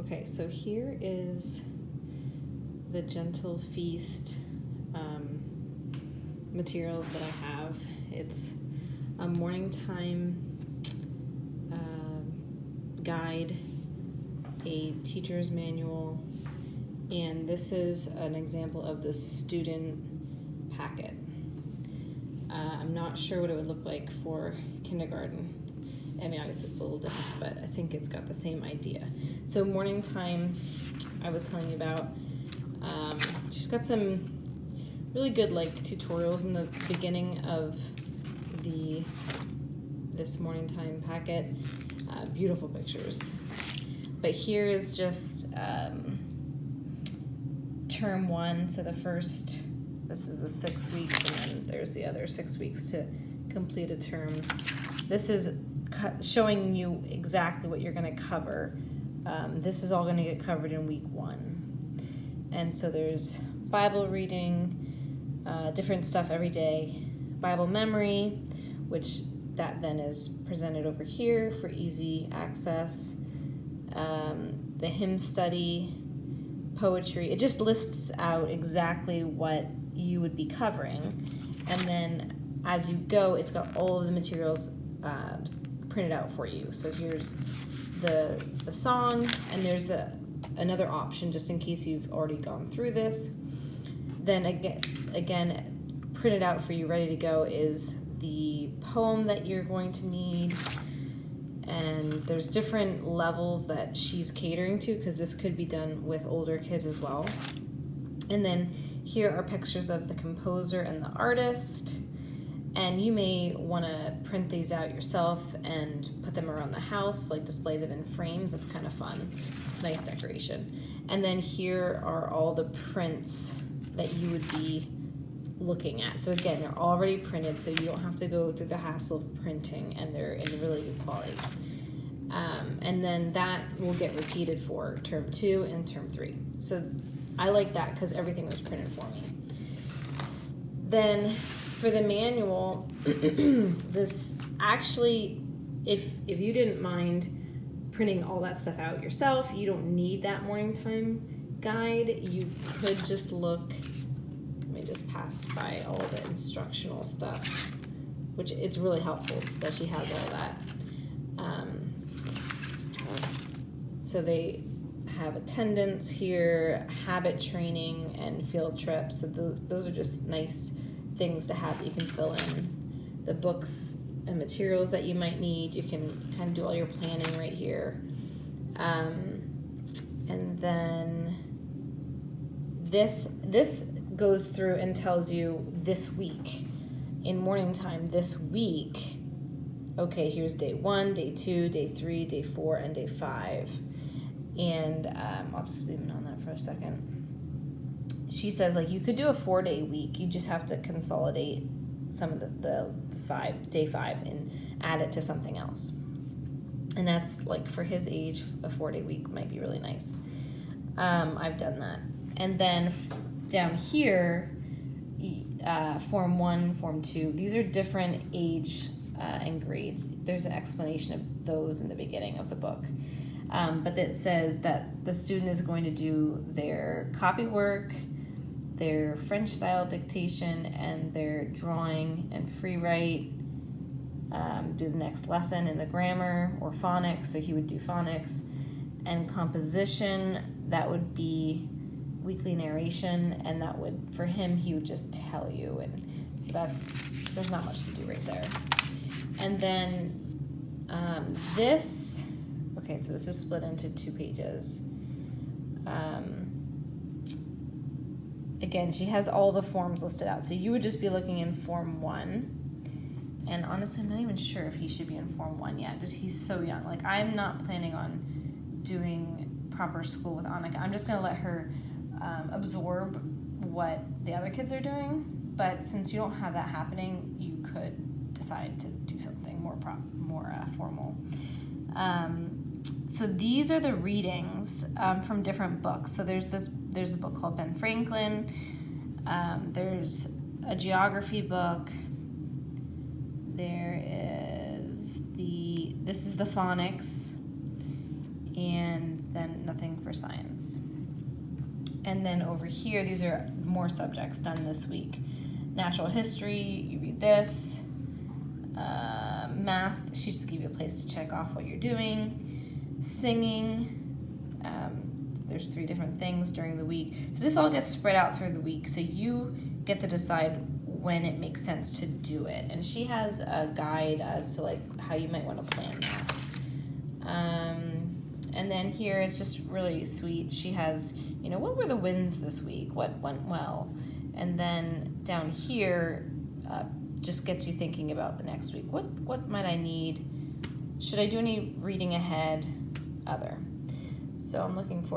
Okay, so here is the Gentle Feast materials that I have. It's a morning time guide, a teacher's manual, and this is an example of the student packet. I'm not sure what it would look like for kindergarten. I mean, obviously it's a little different, but I think it's got the same idea. So morning time, I was telling you about, she's got some really good tutorials in the beginning of this morning time packet. Beautiful pictures. But here is just term 1, so this is the 6 weeks, and then there's the other 6 weeks to complete a term. This is showing you exactly what you're going to cover. This is all going to get covered in week 1. And so there's Bible reading, different stuff every day, Bible memory, which that then is presented over here for easy access, the hymn study, poetry. It just lists out exactly what you would be covering, and then as you go, it's got all of the materials printed out for you. So here's the song, and there's another option just in case you've already gone through this. Then again, printed out for you, ready to go, is the poem that you're going to need. And there's different levels that she's catering to, because this could be done with older kids as well. And then here are pictures of the composer and the artist. And you may want to print these out yourself and put them around the house, display them in frames. It's kind of fun. It's nice decoration. And then here are all the prints that you would be looking at. So again, they're already printed, so you don't have to go through the hassle of printing, and they're in really good quality. And then that will get repeated for term 2 and term 3. So I like that because everything was printed for me. Then for the manual, this actually, if you didn't mind printing all that stuff out yourself, you don't need that morning time guide. You could just look. Let me just pass by all the instructional stuff, which it's really helpful that she has all that. So they have attendance here, habit training, and field trips. So those are just nice things to have. You can fill in the books and materials that you might need. You can kind of do all your planning right here. And then this goes through and tells you this week, in morning time this week, okay, here's day 1, day 2, day 3, day 4, and day 5. And I'll just zoom in on that for a second. She says you could do a 4-day week. You just have to consolidate some of the day 5 and add it to something else. And that's for his age, a 4-day week might be really nice. I've done that. And then down here, Form 1, Form 2, these are different age and grades. There's an explanation of those in the beginning of the book. But it says that the student is going to do their copy work, their French style dictation, and their drawing and free write, do the next lesson in the grammar or phonics, so he would do phonics, and composition, that would be weekly narration, and that would, for him, he would just tell you, and so there's not much to do right there. And then okay, so this is split into 2 pages. Again, she has all the forms listed out, so you would just be looking in Form 1, and honestly, I'm not even sure if he should be in Form 1 yet, just he's so young. I'm not planning on doing proper school with Annika. I'm just going to let her absorb what the other kids are doing, but since you don't have that happening, you could decide to do something more formal. So these are the readings from different books. So there's a book called Ben Franklin. There's a geography book. This is the phonics, and then nothing for science. And then over here, these are more subjects done this week. Natural history, you read this. Math, she just gives you a place to check off what you're doing. Singing, there's 3 different things during the week. So this all gets spread out through the week, so you get to decide when it makes sense to do it. And she has a guide as to like how you might want to plan that. And then here it's just really sweet. She has, you know, what were the wins this week? What went well? And then down here, just gets you thinking about the next week. What might I need? Should I do any reading ahead? Other. So I'm looking for